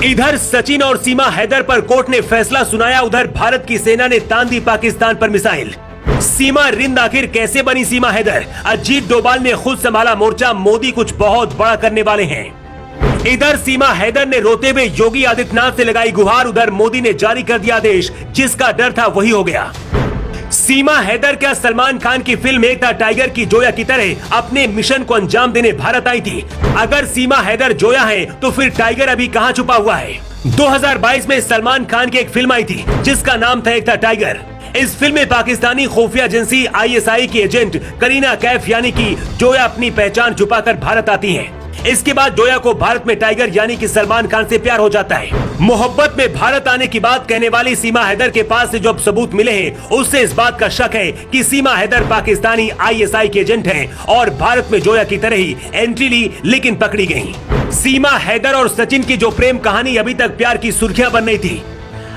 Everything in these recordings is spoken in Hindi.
इधर सचिन और सीमा हैदर पर कोर्ट ने फैसला सुनाया, उधर भारत की सेना ने तान दी पाकिस्तान पर मिसाइल। सीमा रिंद आखिर कैसे बनी सीमा हैदर? अजीत डोभाल ने खुद संभाला मोर्चा, मोदी कुछ बहुत बड़ा करने वाले हैं। इधर सीमा हैदर ने रोते हुए योगी आदित्यनाथ से लगाई गुहार, उधर मोदी ने जारी कर दिया आदेश, जिसका डर था वही हो गया। सीमा हैदर क्या सलमान खान की फिल्म एक था टाइगर की जोया की तरह अपने मिशन को अंजाम देने भारत आई थी? अगर सीमा हैदर जोया है तो फिर टाइगर अभी कहां छुपा हुआ है? 2022 में सलमान खान की एक फिल्म आई थी जिसका नाम था एक था टाइगर। इस फिल्म में पाकिस्तानी खुफिया एजेंसी ISI की एजेंट करीना कैफ यानी कि जोया अपनी पहचान छुपाकर भारत आती हैं। इसके बाद जोया को भारत में टाइगर यानी कि सलमान खान से प्यार हो जाता है। मोहब्बत में भारत आने की बात कहने वाली सीमा हैदर के पास से जो सबूत मिले हैं उससे इस बात का शक है कि सीमा हैदर पाकिस्तानी ISI के एजेंट हैं और भारत में जोया की तरह ही एंट्री ली लेकिन पकड़ी गयी। सीमा हैदर और सचिन की जो प्रेम कहानी अभी तक प्यार की सुर्खियां बन रही थी,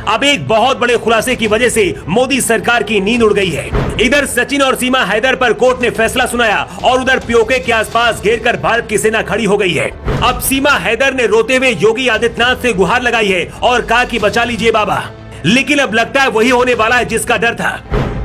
अब एक बहुत बड़े खुलासे की वजह से मोदी सरकार की नींद उड़ गई है। इधर सचिन और सीमा हैदर पर कोर्ट ने फैसला सुनाया और उधर पीओके के आसपास घेरकर भारत की सेना खड़ी हो गई है। अब सीमा हैदर ने रोते हुए योगी आदित्यनाथ से गुहार लगाई है और कहा कि बचा लीजिए बाबा, लेकिन अब लगता है वही होने वाला है जिसका डर था।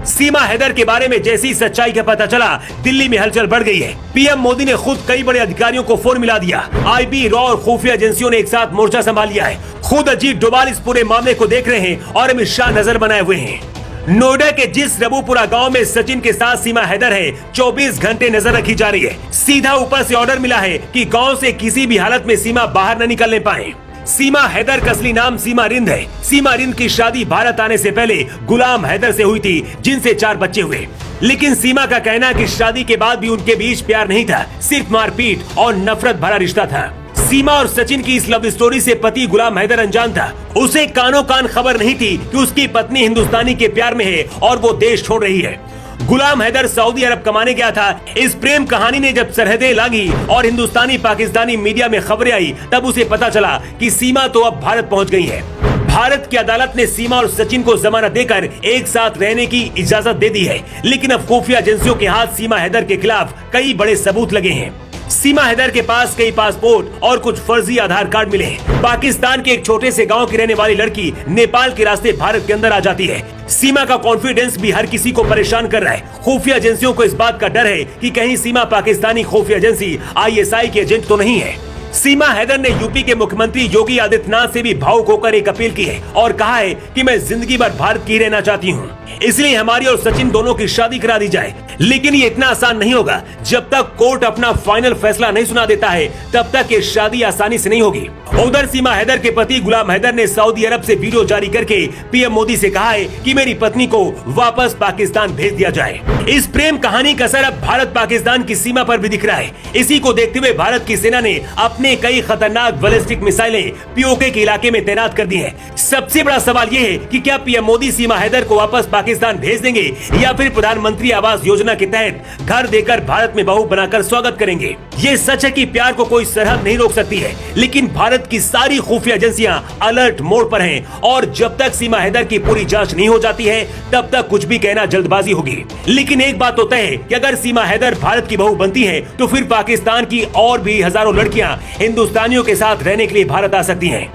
सीमा हैदर के बारे में जैसी सच्चाई का पता चला, दिल्ली में हलचल बढ़ गई है। पीएम मोदी ने खुद कई बड़े अधिकारियों को फोन मिला दिया। IB, रॉ और खुफिया एजेंसियों ने एक साथ मोर्चा संभाल लिया है। खुद अजीत डोभाल इस पूरे मामले को देख रहे हैं और अमित शाह नजर बनाए हुए हैं। नोएडा के जिस रबूपुरा गांव में सचिन के साथ सीमा हैदर है, 24 घंटे नजर रखी जा रही है। सीधा ऊपर से ऑर्डर मिला है कि गांव से किसी भी हालत में सीमा बाहर न निकलने पाए। सीमा हैदर का असली नाम सीमा रिंद है। सीमा रिंद की शादी भारत आने से पहले गुलाम हैदर से हुई थी, जिनसे 4 बच्चे हुए। लेकिन सीमा का कहना है कि शादी के बाद भी उनके बीच प्यार नहीं था, सिर्फ मारपीट और नफरत भरा रिश्ता था। सीमा और सचिन की इस लव स्टोरी से पति गुलाम हैदर अनजान था। उसे कानों कान खबर नहीं थी कि उसकी पत्नी हिंदुस्तानी के प्यार में है और वो देश छोड़ रही है। गुलाम हैदर सऊदी अरब कमाने गया था। इस प्रेम कहानी ने जब सरहदें लांघी और हिंदुस्तानी पाकिस्तानी मीडिया में खबरें आई, तब उसे पता चला कि सीमा तो अब भारत पहुंच गई है। भारत की अदालत ने सीमा और सचिन को जमानत देकर एक साथ रहने की इजाजत दे दी है, लेकिन अब खुफिया एजेंसियों के हाथ सीमा हैदर के खिलाफ कई बड़े सबूत लगे हैं। सीमा हैदर के पास कई पासपोर्ट और कुछ फर्जी आधार कार्ड मिले हैं। पाकिस्तान के एक छोटे से गांव की रहने वाली लड़की नेपाल के रास्ते भारत के अंदर आ जाती है। सीमा का कॉन्फिडेंस भी हर किसी को परेशान कर रहा है। खुफिया एजेंसियों को इस बात का डर है कि कहीं सीमा पाकिस्तानी खुफिया एजेंसी ISI के एजेंट तो नहीं है। सीमा हैदर ने यूपी के मुख्यमंत्री योगी आदित्यनाथ से भी भावुक होकर एक अपील की है और कहा है कि मैं जिंदगी भर भारत की रहना चाहती हूँ, इसलिए हमारी और सचिन दोनों की शादी करा दी जाए। लेकिन ये इतना आसान नहीं होगा। जब तक कोर्ट अपना फाइनल फैसला नहीं सुना देता है, तब तक ये शादी आसानी से नहीं होगी। उधर सीमा हैदर के पति गुलाम हैदर ने सऊदी अरब से वीडियो जारी करके पीएम मोदी से कहा है कि मेरी पत्नी को वापस पाकिस्तान भेज दिया जाए। इस प्रेम कहानी का असर अब भारत पाकिस्तान की सीमा पर भी दिख रहा है। इसी को देखते हुए भारत की सेना ने अपने कई खतरनाक बैलिस्टिक मिसाइलें पीओके के इलाके में तैनात कर दी हैं। सबसे बड़ा सवाल ये है कि क्या पीएम मोदी सीमा हैदर को वापस पाकिस्तान भेज देंगे या फिर प्रधानमंत्री आवास योजना के तहत घर देकर भारत में बहू बनाकर स्वागत करेंगे। ये सच है कि प्यार को कोई सरहद नहीं रोक सकती है, लेकिन भारत की सारी खुफिया एजेंसियां अलर्ट मोड पर हैं और जब तक सीमा हैदर की पूरी जांच नहीं हो जाती है, तब तक कुछ भी कहना जल्दबाजी होगी। लेकिन एक बात तो तय है कि अगर सीमा हैदर भारत की बहू बनती है तो फिर पाकिस्तान की और भी हजारों लड़कियां हिंदुस्तानियों के साथ रहने के लिए भारत आ सकती हैं,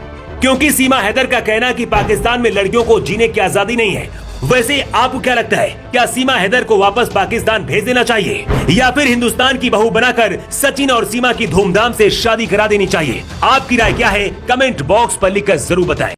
क्योंकि सीमा हैदर का कहना है कि पाकिस्तान में लड़कियों को जीने की आजादी नहीं है। वैसे आपको क्या लगता है, क्या सीमा हैदर को वापस पाकिस्तान भेज देना चाहिए या फिर हिंदुस्तान की बहू बनाकर सचिन और सीमा की धूमधाम से शादी करा देनी चाहिए? आपकी राय क्या है? कमेंट बॉक्स पर लिखकर जरूर बताएं।